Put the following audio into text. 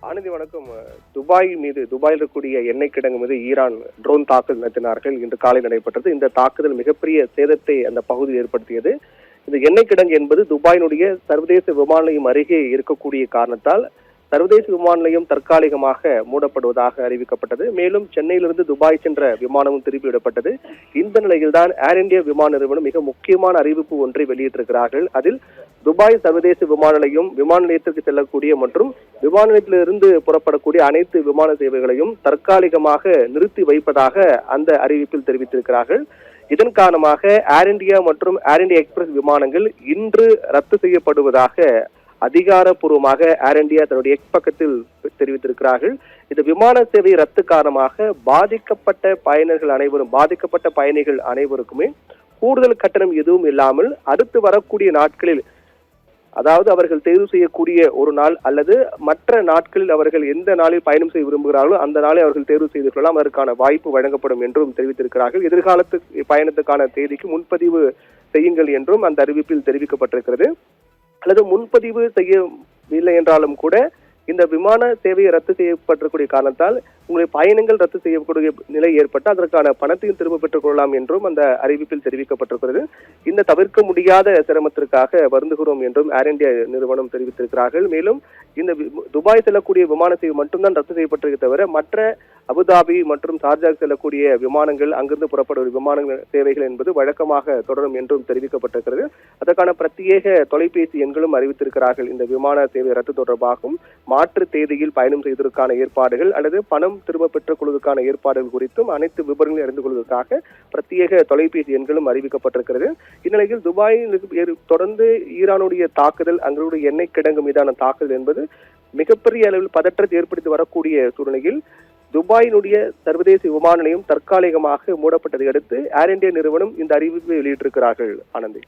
ஆனந்தி வணக்கம். துபாயில் இருக்கக்கூடிய எண்ணெய் கிடங்கு மீது ஈரான் ட்ரோன் தாக்குதல் நடத்தினார்கள். இன்று காலை நடைபெற்றது. இந்த தாக்குதல் மிகப்பெரிய சேதத்தை அந்த பகுதியில் ஏற்படுத்தியது. இந்த எண்ணெய் கிடங்கு என்பது துபாயினுடைய சர்வதேச விமான நிலையம் அருகே இருக்கக்கூடிய காரணத்தால் சர்வதேச விமான நிலையம் தற்காலிகமாக மூடப்படுவதாக அறிவிக்கப்பட்டது. மேலும் சென்னையிலிருந்து துபாய் சென்ற விமானமும் திருப்பிவிடப்பட்டது. இந்த நிலையில்தான் ஏர் இந்தியா விமான நிறுவனம் மிக முக்கியமான அறிவிப்பு ஒன்றை வெளியிட்டிருக்கிறார்கள். அதில் துபாய் சர்வதேச விமான நிலையத்திற்கு செல்லக்கூடிய மற்றும் விமான நிலையத்திலிருந்து புறப்படக்கூடிய அனைத்து விமான சேவைகளையும் தற்காலிகமாக நிறுத்தி வைப்பதாக அந்த அறிவிப்பில் தெரிவித்திருக்கிறார்கள். இதன் காரணமாக ஏர் இந்தியா மற்றும் ஏர் இந்தியா எக்ஸ்பிரஸ் விமானங்கள் இன்று ரத்து செய்யப்படுவதாக அதிகாரப்பூர்வமாக ஏர் இந்தியா தன்னுடைய எக்ஸ் பக்கத்தில் தெரிவித்திருக்கிறார்கள். இந்த விமான சேவை ரத்து காரணமாக பாதிக்கப்பட்ட பயணிகள் அனைவருக்குமே கூடுதல் கட்டணம் எதுவும் இல்லாமல் அடுத்து வரக்கூடிய நாட்களில், அதாவது அவர்கள் தேர்வு செய்யக்கூடிய ஒரு நாள் அல்லது மற்ற நாட்களில் அவர்கள் எந்த நாளில் பயணம் செய்ய விரும்புகிறார்களோ அந்த நாளை அவர்கள் தேர்வு செய்து கொள்ளலாம். அதற்கான வாய்ப்பு வழங்கப்படும் என்றும் தெரிவித்திருக்கிறார்கள். எதிர்காலத்து பயணத்துக்கான தேதிக்கு முன்பதிவு செய்யுங்கள் என்றும் அந்த அறிவிப்பில் தெரிவிக்கப்பட்டிருக்கிறது. அல்லது முன்பதிவு செய்யவில்லை என்றாலும் கூட இந்த விமான சேவையை ரத்து செய்யப்பட்டிருக்கூடிய காரணத்தால் உங்களுடைய பயணங்கள் ரத்து செய்யக்கூடிய நிலை ஏற்பட்டால் அதற்கான பணத்தையும் திரும்ப பெற்றுக் கொள்ளலாம் என்றும் அந்த அறிவிப்பில் தெரிவிக்கப்பட்டிருக்கிறது. இந்த தவிர்க்க முடியாத சிரமத்திற்காக வருந்துகிறோம் என்றும் ஏர் இந்தியா நிறுவனம் தெரிவித்திருக்கிறார்கள். மேலும் இந்த துபாய் செல்லக்கூடிய விமான சேவை மட்டும்தான் ரத்து செய்யப்பட்டிருக்க தவிர மற்ற அபுதாபி மற்றும் ஷார்ஜா செல்லக்கூடிய விமானங்கள், அங்கிருந்து புறப்படும் விமான சேவைகள் என்பது வழக்கமாக தொடரும் என்றும் தெரிவிக்கப்பட்டிருக்கிறது. அதற்கான பிரத்யேக தொலைபேசி எண்களும் அறிவித்திருக்கிறார்கள். இந்த விமான சேவை ரத்து தொடர்பாகவும் மாற்று தேதியில் பயணம் செய்வதற்கான ஏற்பாடுகள் அல்லது பணம் திரும்ப பெற்றுக் கொள்வதற்கான ஏற்பாடுகள் குறித்தும் அனைத்து விவரங்களையும் அறிந்து கொள்வதற்காக பிரத்யேக தொலைபேசி எண்களும் அறிவிக்கப்பட்டிருக்கிறது. இந்நிலையில் துபாயில் தொடர்ந்து ஈரானுடைய தாக்குதல், அங்களுடைய எண்ணெய் கிடங்கு மீதான தாக்குதல் என்பது மிகப்பெரிய அளவில் பதற்றத்தை ஏற்படுத்தி வரக்கூடிய சூழ்நிலையில் துபாயினுடைய சர்வதேச விமான நிலையம் தற்காலிகமாக மூடப்பட்டதை அடுத்து ஏர் இந்தியா நிறுவனம் இந்த அறிவிப்பை வெளியிட்டிருக்கிறார்கள். ஆனந்தி.